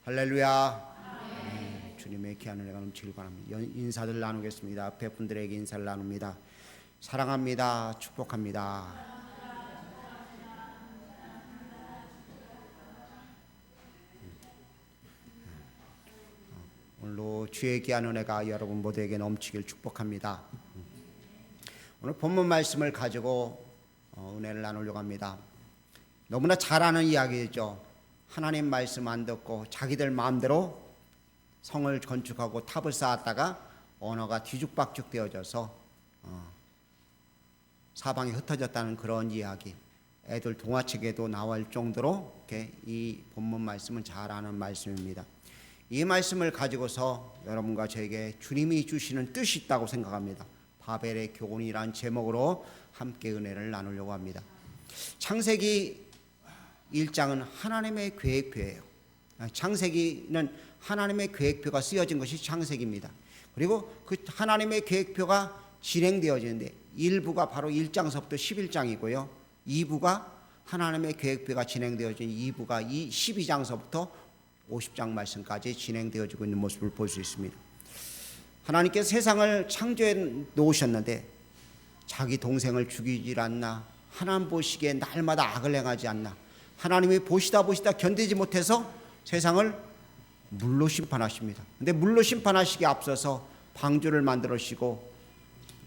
할렐루야. 주님의 귀한 은혜가 넘치길 바랍니다. 인사들 나누겠습니다. 앞에 분들에게 인사를 나눕니다. 사랑합니다. 축복합니다. 오늘도 주의 귀한 은혜가 여러분 모두에게 넘치길 축복합니다. 오늘 본문 말씀을 가지고 은혜를 나누려고 합니다. 너무나 잘 아는 이야기죠. 하나님 말씀 안 듣고 자기들 마음대로 성을 건축하고 탑을 쌓았다가 언어가 뒤죽박죽 되어져서 사방에 흩어졌다는 그런 이야기. 애들 동화책에도 나올 정도로 이렇게 이 본문 말씀은 잘 아는 말씀입니다. 이 말씀을 가지고서 여러분과 저에게 주님이 주시는 뜻이 있다고 생각합니다. 바벨의 교훈이라는 제목으로 함께 은혜를 나누려고 합니다. 창세기 1장은 하나님의 계획표예요. 창세기는 하나님의 계획표가 쓰여진 것이 창세기입니다. 그리고 그 하나님의 계획표가 진행되어지는데 1부가 바로 1장서부터 11장이고요. 2부가 하나님의 계획표가 진행되어진 2부가 12장서부터 50장 말씀까지 진행되어지고 있는 모습을 볼 수 있습니다. 하나님께서 세상을 창조해 놓으셨는데 자기 동생을 죽이질 않나, 하나님 보시기에 날마다 악을 행하지 않나, 하나님이 보시다 견디지 못해서 세상을 물로 심판하십니다. 근데 물로 심판하시기에 앞서서 방주를 만들으시고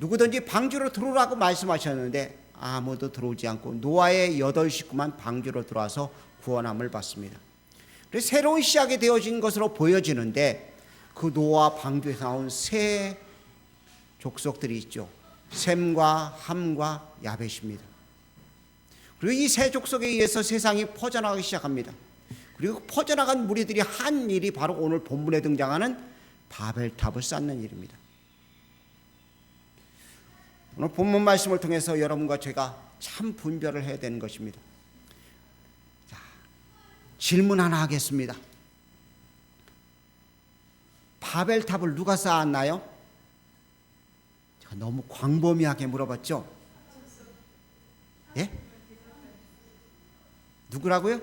누구든지 방주로 들어오라고 말씀하셨는데 아무도 들어오지 않고 노아의 8식구만 방주로 들어와서 구원함을 받습니다. 그래서 새로운 시작이 되어진 것으로 보여지는데 그 노아 방주에서 나온 새 족속들이 있죠. 셈과 함과 야벳입니다. 그리고 이 새 족속에 의해서 세상이 퍼져나가기 시작합니다. 그리고 퍼져나간 무리들이 한 일이 바로 오늘 본문에 등장하는 바벨탑을 쌓는 일입니다. 오늘 본문 말씀을 통해서 여러분과 제가 참 분별을 해야 되는 것입니다. 자, 질문 하나 하겠습니다. 바벨탑을 누가 쌓았나요? 제가 너무 광범위하게 물어봤죠? 예? 누구라고요?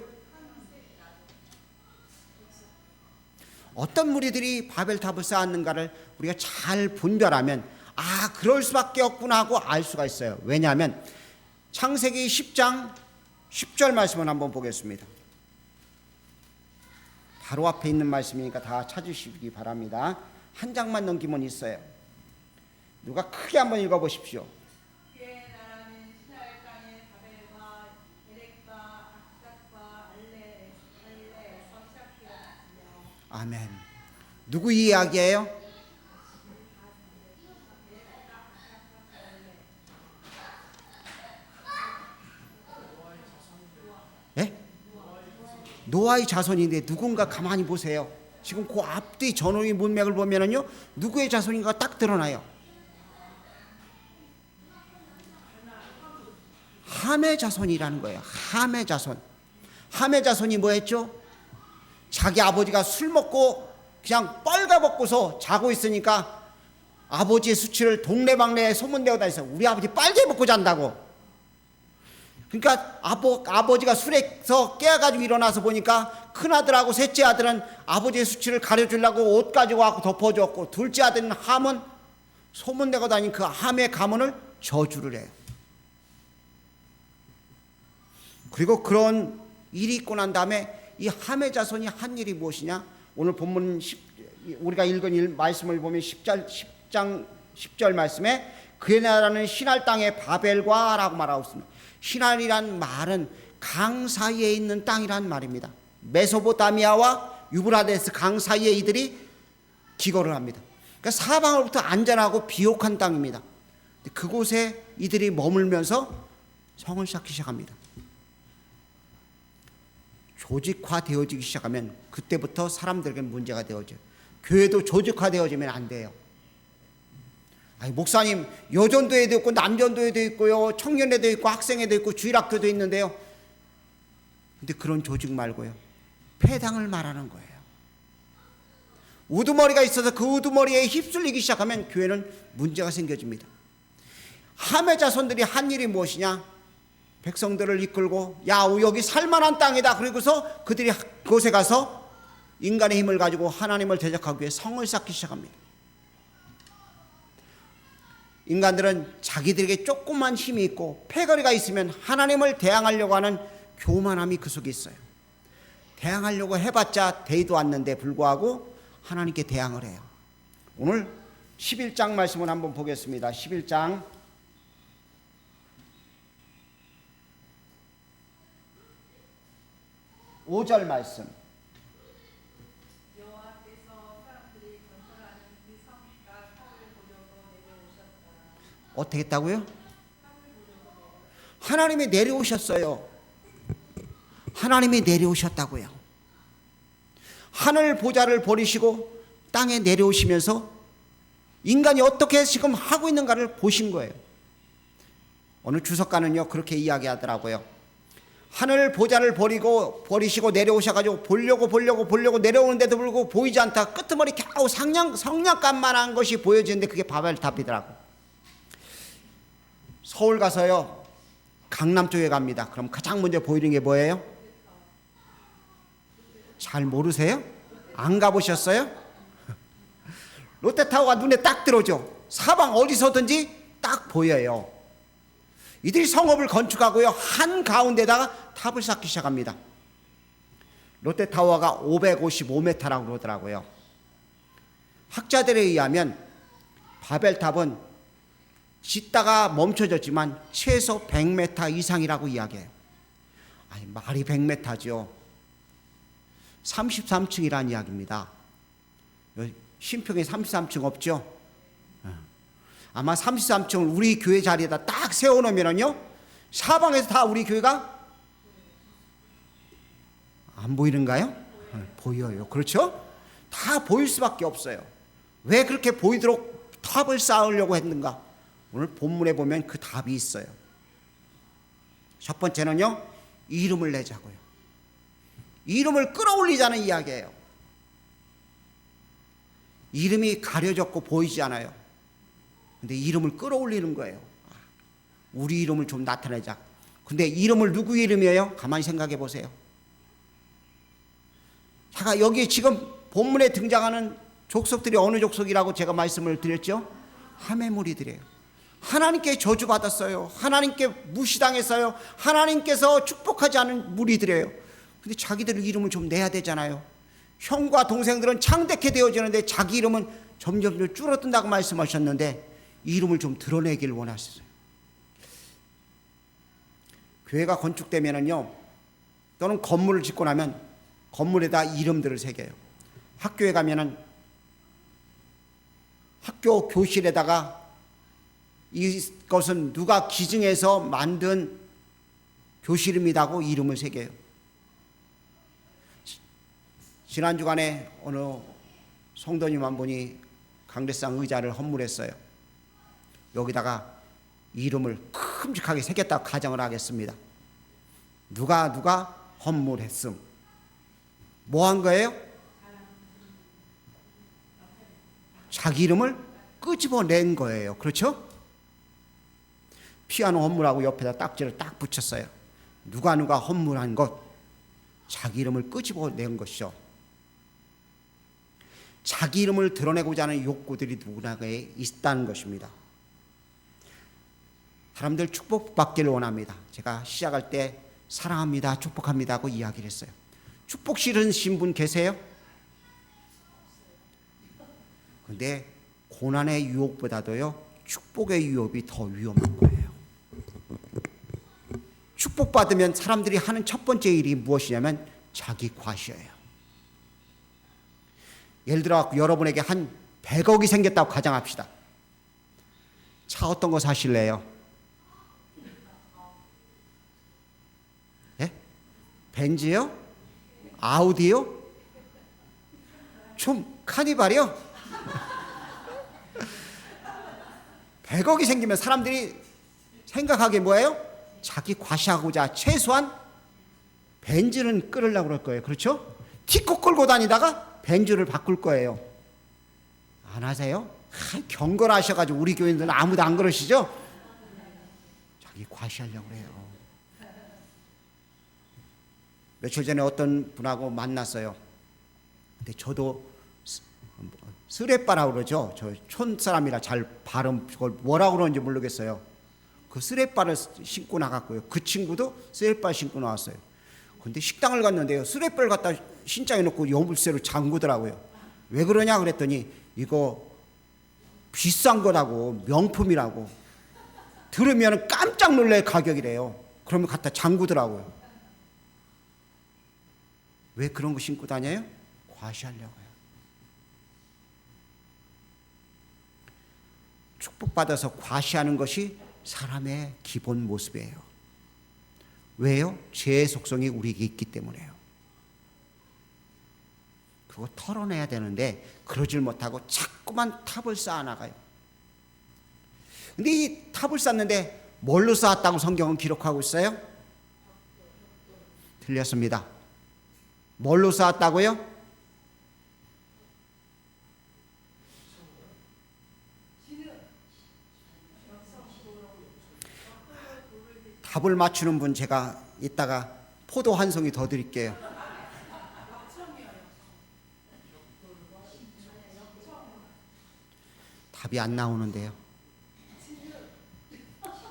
어떤 무리들이 바벨탑을 쌓았는가를 우리가 잘 분별하면 그럴 수밖에 없구나 하고 알 수가 있어요. 왜냐하면 창세기 10장 10절 말씀을 한번 보겠습니다. 바로 앞에 있는 말씀이니까 다 찾으시기 바랍니다. 한 장만 넘기면 있어요. 누가 크게 한번 읽어보십시오. 아멘. 누구 이야기예요? 예? 노아의 자손인데 누군가 가만히 보세요. 지금 그 앞뒤 전후의 문맥을 보면은요, 누구의 자손인가 딱 드러나요. 함의 자손이라는 거예요. 함의 자손. 함의 자손이 뭐 했죠? 자기 아버지가 술 먹고 그냥 뻘가벗고서 자고 있으니까 아버지의 수치를 동네방네에 소문내고 다니면서 우리 아버지 빨개 먹고 잔다고. 그러니까 아버지가 술에서 깨어가지고 일어나서 보니까 큰아들하고 셋째 아들은 아버지의 수치를 가려주려고 옷 가지고 와서 덮어줬고, 둘째 아들은 함은 소문내고 다닌 그 함의 가문을 저주를 해요. 그리고 그런 일이 있고 난 다음에 이 함의 자손이 한 일이 무엇이냐? 오늘 본문 우리가 읽은 말씀을 보면 10장 10절 말씀에 그의 나라는 신할 땅의 바벨과 라고 말하고 있습니다. 신할이란 말은 강 사이에 있는 땅이란 말입니다. 메소포타미아와 유브라데스 강 사이에 이들이 기거를 합니다. 그러니까 사방으로부터 안전하고 비옥한 땅입니다. 그곳에 이들이 머물면서 성을 쌓기 시작합니다. 조직화되어지기 시작하면 그때부터 사람들에게 문제가 되어져요. 교회도 조직화되어지면 안 돼요. 목사님, 여전도에도 있고 남전도에도 있고요, 청년회도 있고 학생회도 있고 주일학교도 있는데요. 근데 그런 조직 말고요, 폐당을 말하는 거예요. 우두머리가 있어서 그 우두머리에 휩쓸리기 시작하면 교회는 문제가 생겨집니다. 함의 자손들이 한 일이 무엇이냐? 백성들을 이끌고 야 여기 살만한 땅이다. 그리고서 그들이 그곳에 가서 인간의 힘을 가지고 하나님을 대적하기 위해 성을 쌓기 시작합니다. 인간들은 자기들에게 조금만 힘이 있고 패거리가 있으면 하나님을 대항하려고 하는 교만함이 그 속에 있어요. 대항하려고 해봤자 되지도 않는데 불구하고 하나님께 대항을 해요. 오늘 11장 말씀을 한번 보겠습니다. 11장 5절 말씀. 어떻게 했다고요? 하나님이 내려오셨어요. 하나님이 내려오셨다고요. 하늘 보좌를 버리시고 땅에 내려오시면서 인간이 어떻게 지금 하고 있는가를 보신 거예요. 어느 주석가는요 그렇게 이야기하더라고요. 하늘 보좌를 버리시고 내려오셔가지고 보려고 내려오는데도 불구하고 보이지 않다. 끄트머리 겨우 성냥감만한 것이 보여지는데 그게 바벨탑이더라고. 서울 가서요 강남 쪽에 갑니다. 그럼 가장 먼저 보이는 게 뭐예요? 잘 모르세요? 안 가보셨어요? 롯데타워가 눈에 딱 들어오죠. 사방 어디서든지 딱 보여요. 이들이 성읍을 건축하고요 한가운데다가 탑을 쌓기 시작합니다. 롯데타워가 555m라고 그러더라고요. 학자들에 의하면 바벨탑은 짓다가 멈춰졌지만 최소 100m 이상이라고 이야기해요. 아니 말이 100m죠. 33층이라는 이야기입니다. 신평에 33층 없죠? 아마 33층을 우리 교회 자리에다 딱 세워놓으면요 사방에서 다 우리 교회가 안 보이는가요? 보여요. 그렇죠? 다 보일 수밖에 없어요. 왜 그렇게 보이도록 탑을 쌓으려고 했는가? 오늘 본문에 보면 그 답이 있어요. 첫 번째는요 이름을 내자고요. 이름을 끌어올리자는 이야기예요. 이름이 가려졌고 보이지 않아요. 근데 이름을 끌어올리는 거예요. 우리 이름을 좀 나타내자. 근데 이름을 누구 이름이에요? 가만히 생각해 보세요. 제가 여기 지금 본문에 등장하는 족속들이 어느 족속이라고 제가 말씀을 드렸죠? 함의 무리들이에요. 하나님께 저주받았어요. 하나님께 무시당했어요. 하나님께서 축복하지 않은 무리들이에요. 근데 자기들 이름을 좀 내야 되잖아요. 형과 동생들은 창대케 되어지는데 자기 이름은 점점 줄어든다고 말씀하셨는데 이름을 좀 드러내길 원하셨어요. 교회가 건축되면은요 또는 건물을 짓고 나면 건물에다 이름들을 새겨요. 학교에 가면은 학교 교실에다가 이것은 누가 기증해서 만든 교실입니다고 이름을 새겨요. 지난 주간에 어느 성도님 한 분이 강대상 의자를 헌물했어요. 여기다가 이름을 큼직하게 새겼다고 가정을 하겠습니다. 누가 헌물했음. 뭐 한 거예요? 자기 이름을 끄집어낸 거예요. 그렇죠? 피아노 헌물하고 옆에다 딱지를 딱 붙였어요. 누가 헌물한 것, 자기 이름을 끄집어낸 것이죠. 자기 이름을 드러내고자 하는 욕구들이 누구나에 있다는 것입니다. 사람들 축복받기를 원합니다. 제가 시작할 때 사랑합니다, 축복합니다 하고 이야기를 했어요. 축복 싫으신 분 계세요? 근데 고난의 유혹보다도요 축복의 유혹이 더 위험한 거예요. 축복받으면 사람들이 하는 첫 번째 일이 무엇이냐면 자기 과시예요. 예를 들어 여러분에게 한 100억이 생겼다고 가정합시다. 차 어떤 거 사실래요? 예? 벤츠요? 아우디요? 좀 카니발이요? 100억이 생기면 사람들이 생각하기에 뭐예요? 자기 과시하고자 최소한 벤츠는 끌으려고 그럴 거예요. 그렇죠? 티코 끌고 다니다가 벤츠를 바꿀 거예요. 안 하세요? 경건을 하셔가지고 우리 교인들은 아무도 안 그러시죠? 자기 과시하려고 그래요. 며칠 전에 어떤 분하고 만났어요. 근데 저도 쓰레빠라고 그러죠. 저 촌사람이라 잘 발음 그걸 뭐라고 그러는지 모르겠어요. 그 쓰레빠를 신고 나갔고요. 그 친구도 쓰레빠 신고 나왔어요. 근데 식당을 갔는데요, 쓰레빠를 갖다 신장에 놓고 여물쇠로 잠그더라고요. 왜 그러냐 그랬더니 이거 비싼 거라고, 명품이라고. 들으면 깜짝 놀랄 가격이래요. 그러면 갖다 잠그더라고요. 왜 그런 거 신고 다녀요? 과시하려고요. 축복받아서 과시하는 것이 사람의 기본 모습이에요. 왜요? 죄의 속성이 우리에게 있기 때문에요. 그거 털어내야 되는데 그러질 못하고 자꾸만 탑을 쌓아나가요. 근데 이 탑을 쌓는데 뭘로 쌓았다고 성경은 기록하고 있어요? 틀렸습니다. 뭘로 쌓았다고요? 답을 맞추는 분 제가 이따가 포도 한 송이 더 드릴게요. 답이 안 나오는데요.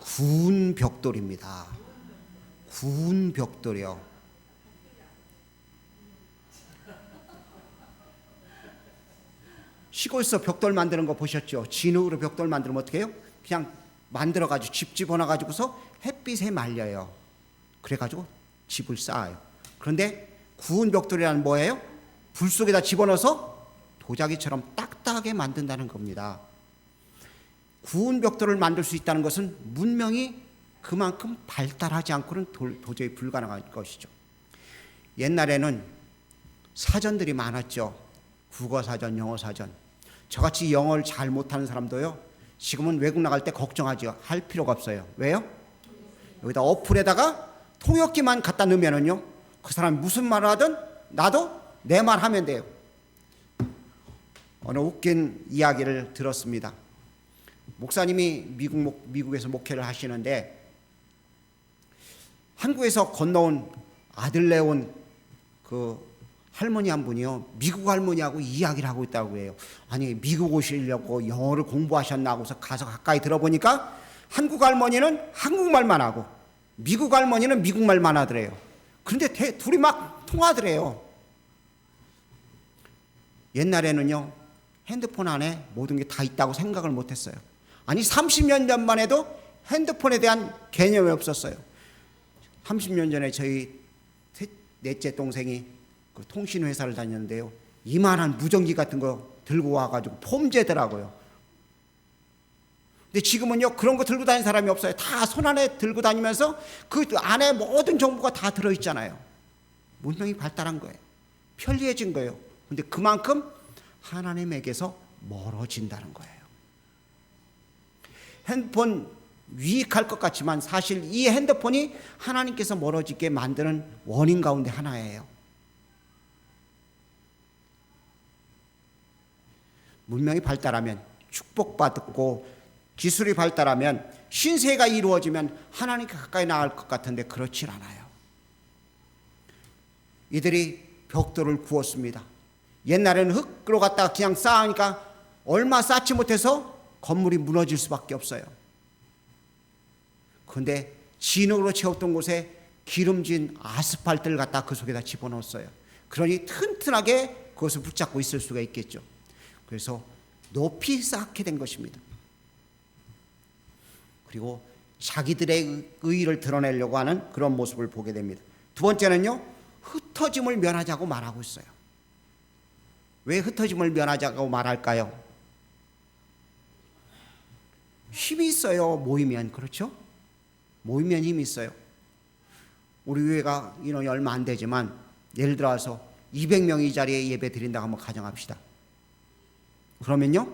구운 벽돌입니다. 구운 벽돌이요. 시골에서 벽돌 만드는 거 보셨죠? 진흙으로 벽돌 만들면 어떻게 해요? 그냥 만들어가지고 집 집어넣어가지고서 햇빛에 말려요. 그래가지고 집을 쌓아요. 그런데 구운 벽돌이란 뭐예요? 불 속에다 집어넣어서 도자기처럼 딱딱하게 만든다는 겁니다. 구운 벽돌을 만들 수 있다는 것은 문명이 그만큼 발달하지 않고는 도저히 불가능한 것이죠. 옛날에는 사전들이 많았죠. 국어사전, 영어사전. 저같이 영어를 잘 못하는 사람도요, 지금은 외국 나갈 때 걱정하죠. 할 필요가 없어요. 왜요? 여기다 어플에다가 통역기만 갖다 넣으면은요, 그 사람이 무슨 말을 하든 나도 내 말 하면 돼요. 어느 웃긴 이야기를 들었습니다. 목사님이 미국에서 목회를 하시는데 한국에서 건너온 아들 내온 그 할머니 한 분이요, 미국 할머니하고 이야기를 하고 있다고 해요. 아니, 미국 오시려고 영어를 공부하셨나 하고서 가서 가까이 들어보니까 한국 할머니는 한국말만 하고 미국 할머니는 미국말만 하더래요. 그런데 둘이 막 통하더래요. 옛날에는요, 핸드폰 안에 모든 게 다 있다고 생각을 못했어요. 아니, 30년 전만 해도 핸드폰에 대한 개념이 없었어요. 30년 전에 저희 넷째 동생이 그 통신회사를 다녔는데요, 이만한 무전기 같은 거 들고 와가지고 폼재더라고요. 근데 지금은요, 그런 거 들고 다니는 사람이 없어요. 다 손안에 들고 다니면서 그 안에 모든 정보가 다 들어있잖아요. 문명이 발달한 거예요. 편리해진 거예요. 근데 그만큼 하나님에게서 멀어진다는 거예요. 핸드폰 유익할 것 같지만 사실 이 핸드폰이 하나님께서 멀어지게 만드는 원인 가운데 하나예요. 문명이 발달하면, 축복받고 기술이 발달하면, 신세가 이루어지면 하나님께 가까이 나갈 것 같은데 그렇질 않아요. 이들이 벽돌을 구웠습니다. 옛날에는 흙으로 갖다가 그냥 쌓으니까 얼마 쌓지 못해서 건물이 무너질 수밖에 없어요. 그런데 진흙으로 채웠던 곳에 기름진 아스팔트를 갖다 그 속에다 집어넣었어요. 그러니 튼튼하게 그것을 붙잡고 있을 수가 있겠죠. 그래서 높이 쌓게 된 것입니다. 그리고 자기들의 의의를 드러내려고 하는 그런 모습을 보게 됩니다. 두 번째는요, 흩어짐을 면하자고 말하고 있어요. 왜 흩어짐을 면하자고 말할까요? 힘이 있어요. 모이면. 그렇죠? 모이면 힘이 있어요. 우리 교회가 인원이 얼마 안 되지만 예를 들어서 200명이 이 자리에 예배 드린다고 한번 가정합시다. 그러면요,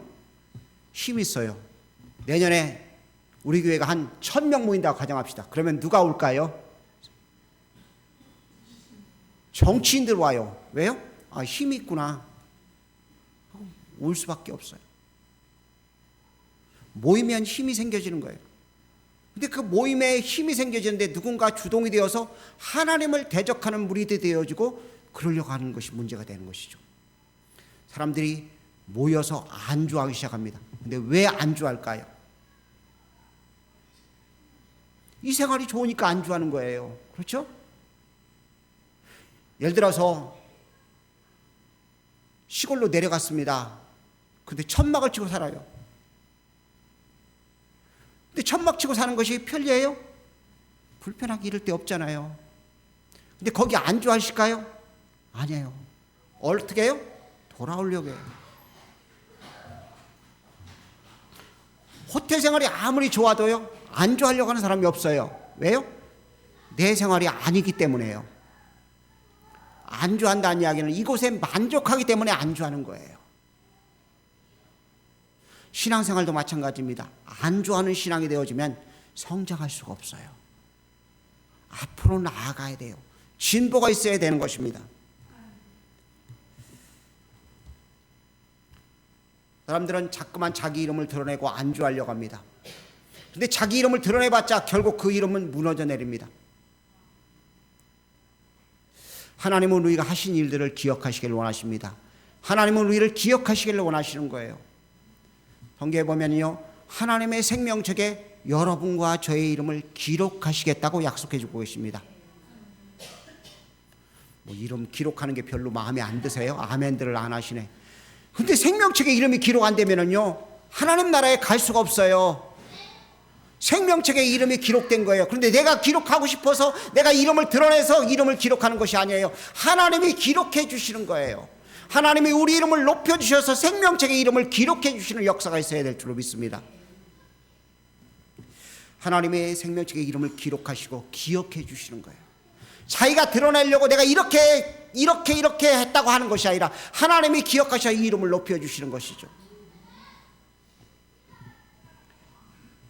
힘이 있어요. 내년에 우리 교회가 한 1000명 모인다고 가정합시다. 그러면 누가 올까요? 정치인들 와요. 왜요? 아, 힘이 있구나. 올 수밖에 없어요. 모이면 힘이 생겨지는 거예요. 근데 그 모임에 힘이 생겨지는데 누군가 주동이 되어서 하나님을 대적하는 무리들이 되어지고 그러려고 하는 것이 문제가 되는 것이죠. 사람들이 모여서 안주하기 시작합니다. 근데 왜 안주할까요? 이 생활이 좋으니까 안주하는 거예요. 그렇죠? 예를 들어서 시골로 내려갔습니다. 근데 천막을 치고 살아요. 근데 천막 치고 사는 것이 편리해요? 불편하기 이를 데 없잖아요. 근데 거기 안주하실까요? 아니에요. 어떻게 해요? 돌아오려고 해요. 호텔 생활이 아무리 좋아도요, 안주하려고 하는 사람이 없어요. 왜요? 내 생활이 아니기 때문에요. 안주한다는 이야기는 이곳에 만족하기 때문에 안주하는 거예요. 신앙생활도 마찬가지입니다. 안주하는 신앙이 되어지면 성장할 수가 없어요. 앞으로 나아가야 돼요. 진보가 있어야 되는 것입니다. 사람들은 자꾸만 자기 이름을 드러내고 안주하려고 합니다. 근데 자기 이름을 드러내봤자 결국 그 이름은 무너져 내립니다. 하나님은 우리가 하신 일들을 기억하시길 원하십니다. 하나님은 우리를 기억하시길 원하시는 거예요. 성경에 보면요, 하나님의 생명책에 여러분과 저의 이름을 기록하시겠다고 약속해 주고 계십니다. 뭐 이름 기록하는 게 별로 마음에 안 드세요? 아멘들을 안 하시네. 근데 생명책에 이름이 기록 안 되면은요, 하나님 나라에 갈 수가 없어요. 생명책에 이름이 기록된 거예요. 그런데 내가 기록하고 싶어서 내가 이름을 드러내서 이름을 기록하는 것이 아니에요. 하나님이 기록해 주시는 거예요. 하나님이 우리 이름을 높여주셔서 생명책에 이름을 기록해 주시는 역사가 있어야 될 줄로 믿습니다. 하나님의 생명책에 이름을 기록하시고 기억해 주시는 거예요. 자기가 드러내려고 내가 이렇게 했다고 하는 것이 아니라 하나님이 기억하셔 이 이름을 높여주시는 것이죠.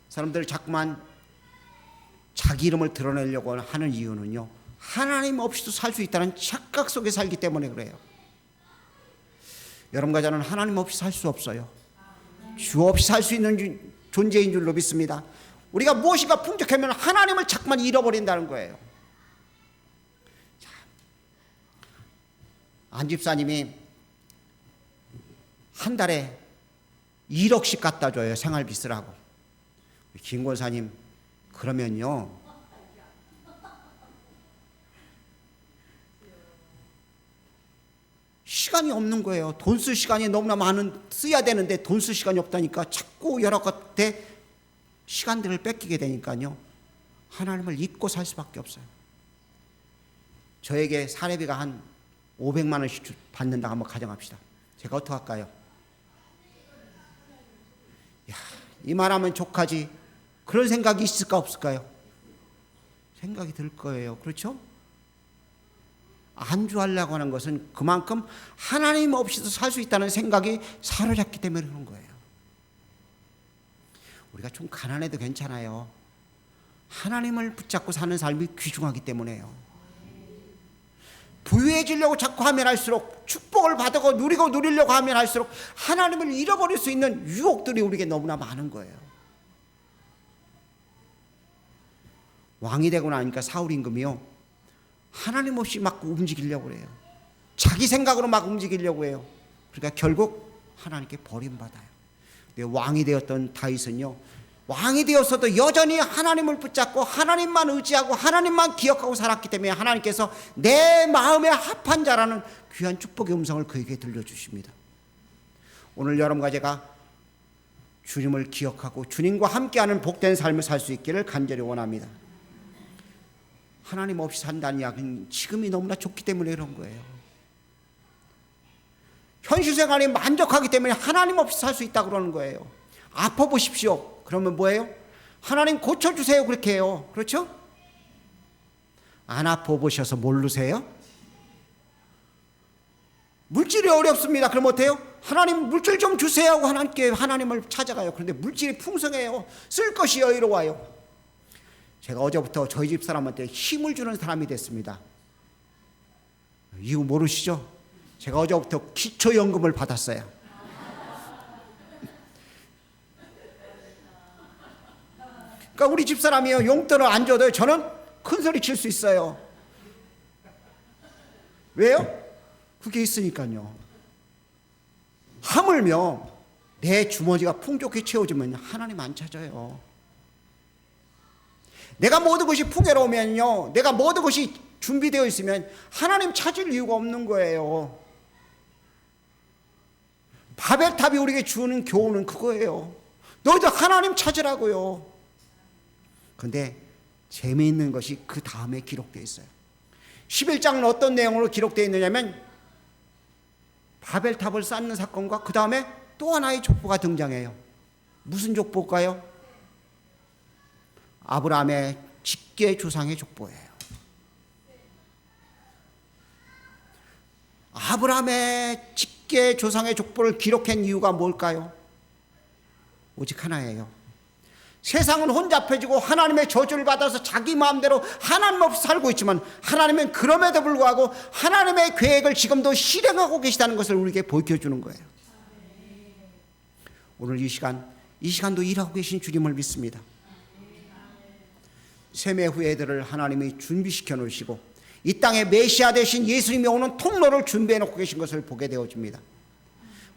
사람들이 자꾸만 자기 이름을 드러내려고 하는 이유는요, 하나님 없이도 살 수 있다는 착각 속에 살기 때문에 그래요. 여러분과 저는 하나님 없이 살 수 없어요. 주 없이 살 수 있는 존재인 줄로 믿습니다. 우리가 무엇인가 풍족하면 하나님을 자꾸만 잃어버린다는 거예요. 안 집사님이 한 달에 1억씩 갖다 줘요. 생활비 쓰라고. 김 권사님, 그러면요, 시간이 없는 거예요. 돈 쓸 시간이 너무나 써야 되는데 돈 쓸 시간이 없다니까 자꾸 여러 것에 시간들을 뺏기게 되니까요, 하나님을 잊고 살 수밖에 없어요. 저에게 사례비가 한 500만 원씩 받는다 한번 가정합시다. 제가 어떡할까요? 야, 이 말하면 족하지. 그런 생각이 있을까 없을까요? 생각이 들 거예요. 그렇죠? 안주하려고 하는 것은 그만큼 하나님 없이도 살 수 있다는 생각이 사로잡기 때문에 그런 거예요. 우리가 좀 가난해도 괜찮아요. 하나님을 붙잡고 사는 삶이 귀중하기 때문에요. 부유해지려고 자꾸 하면 할수록, 축복을 받고 누리려고 하면 할수록 하나님을 잃어버릴 수 있는 유혹들이 우리에게 너무나 많은 거예요. 왕이 되고 나니까 사울 임금이요, 하나님 없이 막 움직이려고 해요. 자기 생각으로 막 움직이려고 해요. 그러니까 결국 하나님께 버림받아요. 근데 왕이 되었던 다윗은요, 왕이 되었어도 여전히 하나님을 붙잡고 하나님만 의지하고 하나님만 기억하고 살았기 때문에 하나님께서 내 마음에 합한 자라는 귀한 축복의 음성을 그에게 들려주십니다. 오늘 여러분과 제가 주님을 기억하고 주님과 함께하는 복된 삶을 살 수 있기를 간절히 원합니다. 하나님 없이 산다는 이야기는 지금이 너무나 좋기 때문에 그런 거예요. 현실 생활에 만족하기 때문에 하나님 없이 살 수 있다고 그러는 거예요. 아파 보십시오. 그러면 뭐예요? 하나님 고쳐주세요. 그렇게 해요. 그렇죠? 안 아파 보셔서 모르세요? 물질이 어렵습니다. 그럼 어때요? 하나님 물질 좀 주세요 하고 하나님을 찾아가요. 그런데 물질이 풍성해요. 쓸 것이 여유로워요. 제가 어제부터 저희 집 사람한테 힘을 주는 사람이 됐습니다. 이유 모르시죠? 제가 어제부터 기초연금을 받았어요. 그러니까 우리 집사람이요, 용돈을 안 줘도 저는 큰 소리 칠 수 있어요. 왜요? 그게 있으니까요. 떠벌며 내 주머니가 풍족히 채워지면 하나님 안 찾아요. 내가 모든 것이 풍요로우면요, 내가 모든 것이 준비되어 있으면 하나님 찾을 이유가 없는 거예요. 바벨탑이 우리에게 주는 교훈은 그거예요. 너희들 하나님 찾으라고요. 그런데 재미있는 것이 그 다음에 기록되어 있어요. 11장은 어떤 내용으로 기록되어 있느냐면 바벨탑을 쌓는 사건과 그 다음에 또 하나의 족보가 등장해요. 무슨 족보일까요? 아브라함의 직계 조상의 족보예요. 아브라함의 직계 조상의 족보를 기록한 이유가 뭘까요? 오직 하나예요. 세상은 혼잡해지고 하나님의 저주를 받아서 자기 마음대로 하나님 없이 살고 있지만 하나님은 그럼에도 불구하고 하나님의 계획을 지금도 실행하고 계시다는 것을 우리에게 보여주는 거예요. 오늘 이 시간도 일하고 계신 주님을 믿습니다. 셈의 후예들을 하나님이 준비시켜 놓으시고 이 땅에 메시아 되신 예수님이 오는 통로를 준비해 놓고 계신 것을 보게 되어집니다.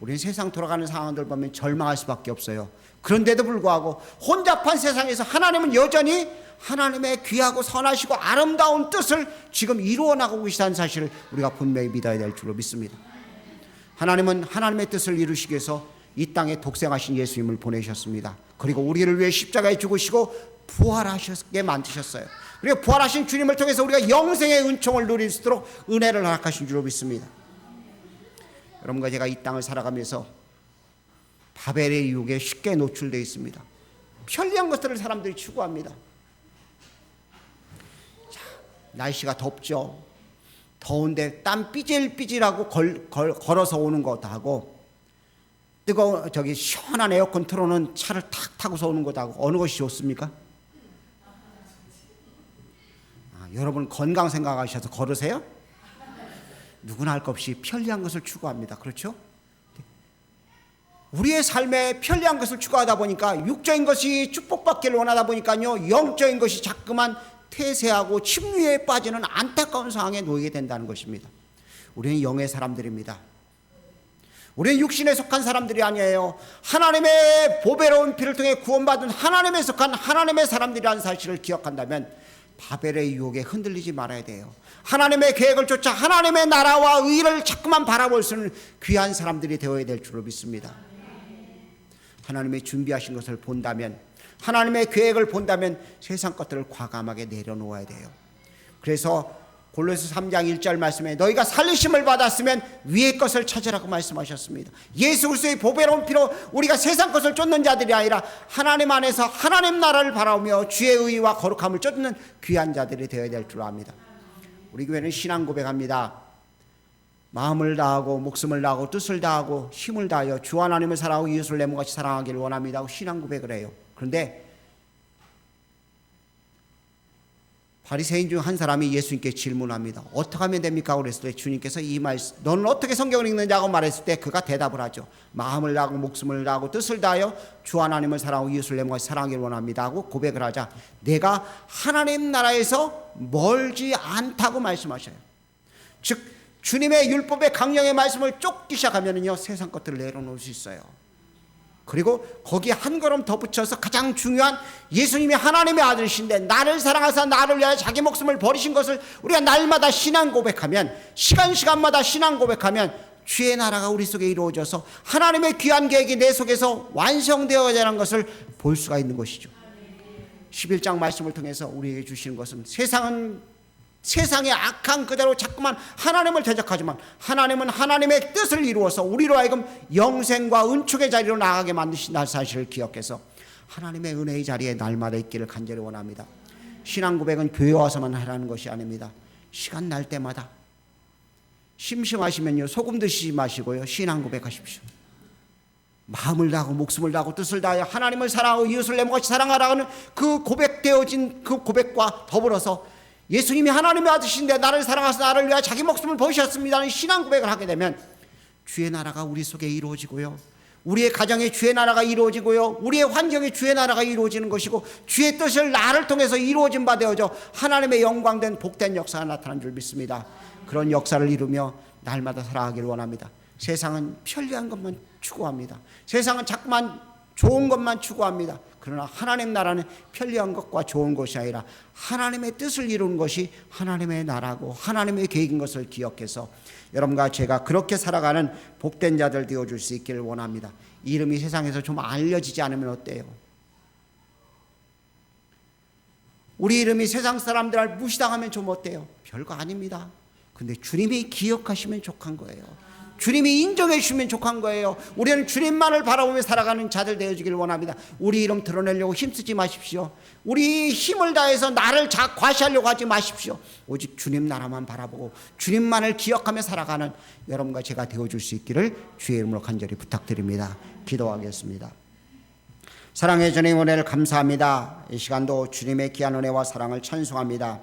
우리는 세상 돌아가는 상황들 보면 절망할 수밖에 없어요. 그런데도 불구하고 혼잡한 세상에서 하나님은 여전히 하나님의 귀하고 선하시고 아름다운 뜻을 지금 이루어 나가고 계시다는 사실을 우리가 분명히 믿어야 될 줄로 믿습니다. 하나님은 하나님의 뜻을 이루시기 위해서 이 땅에 독생하신 예수님을 보내셨습니다. 그리고 우리를 위해 십자가에 죽으시고 부활하셨게 만드셨어요. 그리고 부활하신 주님을 통해서 우리가 영생의 은총을 누릴 수 있도록 은혜를 허락하신 줄로 믿습니다. 여러분과 제가 이 땅을 살아가면서 바벨의 유혹에 쉽게 노출되어 있습니다. 편리한 것들을 사람들이 추구합니다. 자, 날씨가 덥죠. 더운데 땀 삐질삐질하고 걸어서 오는 것도 하고 시원한 에어컨 틀어놓은 차를 탁 타고서 오는 것도 하고 어느 것이 좋습니까? 여러분 건강 생각하셔서 걸으세요? 누구나 할 것 없이 편리한 것을 추구합니다. 그렇죠? 우리의 삶에 편리한 것을 추구하다 보니까 육적인 것이 축복받기를 원하다 보니까요, 영적인 것이 자꾸만 퇴세하고 침류에 빠지는 안타까운 상황에 놓이게 된다는 것입니다. 우리는 영의 사람들입니다. 우리는 육신에 속한 사람들이 아니에요. 하나님의 보배로운 피를 통해 구원받은 하나님에 속한 하나님의 사람들이라는 사실을 기억한다면 바벨의 유혹에 흔들리지 말아야 돼요. 하나님의 계획을 쫓아 하나님의 나라와 의를 자꾸만 바라볼 수 있는 귀한 사람들이 되어야 될 줄로 믿습니다. 하나님의 준비하신 것을 본다면, 하나님의 계획을 본다면 세상 것들을 과감하게 내려놓아야 돼요. 그래서 골로새 3장 1절 말씀에 너희가 살리심을 받았으면 위의 것을 찾으라고 말씀하셨습니다. 예수 그리스도의 보배로운 피로 우리가 세상 것을 쫓는 자들이 아니라 하나님 안에서 하나님 나라를 바라보며 주의 의와 거룩함을 쫓는 귀한 자들이 되어야 될 줄 압니다. 우리 교회는 신앙 고백합니다. 마음을 다하고 목숨을 다하고 뜻을 다하고 힘을 다하여 주 하나님을 사랑하고 이웃을 내 몸같이 사랑하기를 원합니다 하고 신앙 고백을 해요. 그런데 바리새인 중 한 사람이 예수님께 질문합니다. 어떻게 하면 됩니까? 그랬을 때 주님께서 이 말씀, 너는 어떻게 성경을 읽느냐고 말했을 때 그가 대답을 하죠. 마음을 다하고 목숨을 다하고 뜻을 다하여 주 하나님을 사랑하고 이웃을 내 몸같이 사랑하기를 원합니다 하고 고백을 하자 내가 하나님 나라에서 멀지 않다고 말씀하셔요. 즉 주님의 율법의 강령의 말씀을 쫓기 시작하면요 세상 것들을 내려놓을 수 있어요. 그리고 거기에 한 걸음 더 붙여서 가장 중요한 예수님이 하나님의 아들이신데 나를 사랑하사 나를 위하여 자기 목숨을 버리신 것을 우리가 날마다 신앙 고백하면, 시간마다 신앙 고백하면 주의 나라가 우리 속에 이루어져서 하나님의 귀한 계획이 내 속에서 완성되어야 하는 것을 볼 수가 있는 것이죠. 11장 말씀을 통해서 우리에게 주시는 것은 세상의 악한 그대로 자꾸만 하나님을 대적하지만 하나님은 하나님의 뜻을 이루어서 우리로 하여금 영생과 은총의 자리로 나아가게 만드신다는 사실을 기억해서 하나님의 은혜의 자리에 날마다 있기를 간절히 원합니다. 신앙 고백은 교회 와서만 하라는 것이 아닙니다. 시간 날 때마다 심심하시면요 소금 드시지 마시고요 신앙 고백하십시오. 마음을 다하고 목숨을 다하고 뜻을 다하여 하나님을 사랑하고 이웃을 내 몸같이 사랑하라는 그 고백되어진 그 고백과 더불어서 예수님이 하나님의 아들이신데 나를 사랑하사 나를 위하여 자기 목숨을 버리셨습니다는 신앙 고백을 하게 되면 주의 나라가 우리 속에 이루어지고요, 우리의 가정에 주의 나라가 이루어지고요, 우리의 환경에 주의 나라가 이루어지는 것이고 주의 뜻을 나를 통해서 이루어진 바 되어져 하나님의 영광된 복된 역사가 나타난 줄 믿습니다. 그런 역사를 이루며 날마다 살아가기를 원합니다. 세상은 편리한 것만 추구합니다. 세상은 자꾸만 좋은 것만 추구합니다. 그러나 하나님 나라는 편리한 것과 좋은 것이 아니라 하나님의 뜻을 이루는 것이 하나님의 나라고 하나님의 계획인 것을 기억해서 여러분과 제가 그렇게 살아가는 복된 자들 되어줄 수 있기를 원합니다. 이름이 세상에서 좀 알려지지 않으면 어때요? 우리 이름이 세상 사람들 무시당하면 좀 어때요? 별거 아닙니다. 근데 주님이 기억하시면 족한 거예요. 주님이 인정해 주시면 족한 거예요. 우리는 주님만을 바라보며 살아가는 자들 되어주길 원합니다. 우리 이름 드러내려고 힘쓰지 마십시오. 우리 힘을 다해서 나를 과시하려고 하지 마십시오. 오직 주님 나라만 바라보고 주님만을 기억하며 살아가는 여러분과 제가 되어줄 수 있기를 주의 이름으로 간절히 부탁드립니다. 기도하겠습니다. 사랑의 주님 은혜를 감사합니다. 이 시간도 주님의 귀한 은혜와 사랑을 찬송합니다.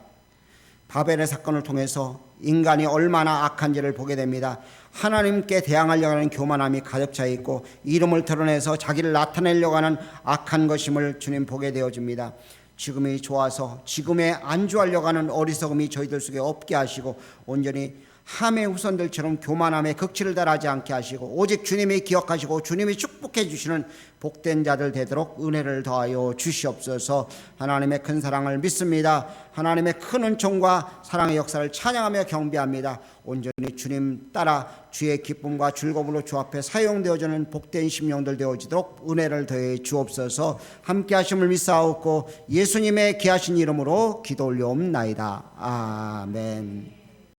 바벨의 사건을 통해서 인간이 얼마나 악한지를 보게 됩니다. 하나님께 대항하려고 하는 교만함이 가득 차 있고 이름을 드러내서 자기를 나타내려고 하는 악한 것임을 주님 보게 되어집니다. 지금이 좋아서 지금에 안주하려고 하는 어리석음이 저희들 속에 없게 하시고 온전히 함의 후손들처럼 교만함에 극치를 달하지 않게 하시고 오직 주님이 기억하시고 주님이 축복해 주시는 복된 자들 되도록 은혜를 더하여 주시옵소서. 하나님의 큰 사랑을 믿습니다. 하나님의 큰 은총과 사랑의 역사를 찬양하며 경배합니다. 온전히 주님 따라 주의 기쁨과 즐거움으로 주 앞에 사용되어지는 복된 심령들 되어지도록 은혜를 더해 주옵소서. 함께 하심을 믿사옵고 예수님의 귀하신 이름으로 기도 올려옵나이다. 아멘.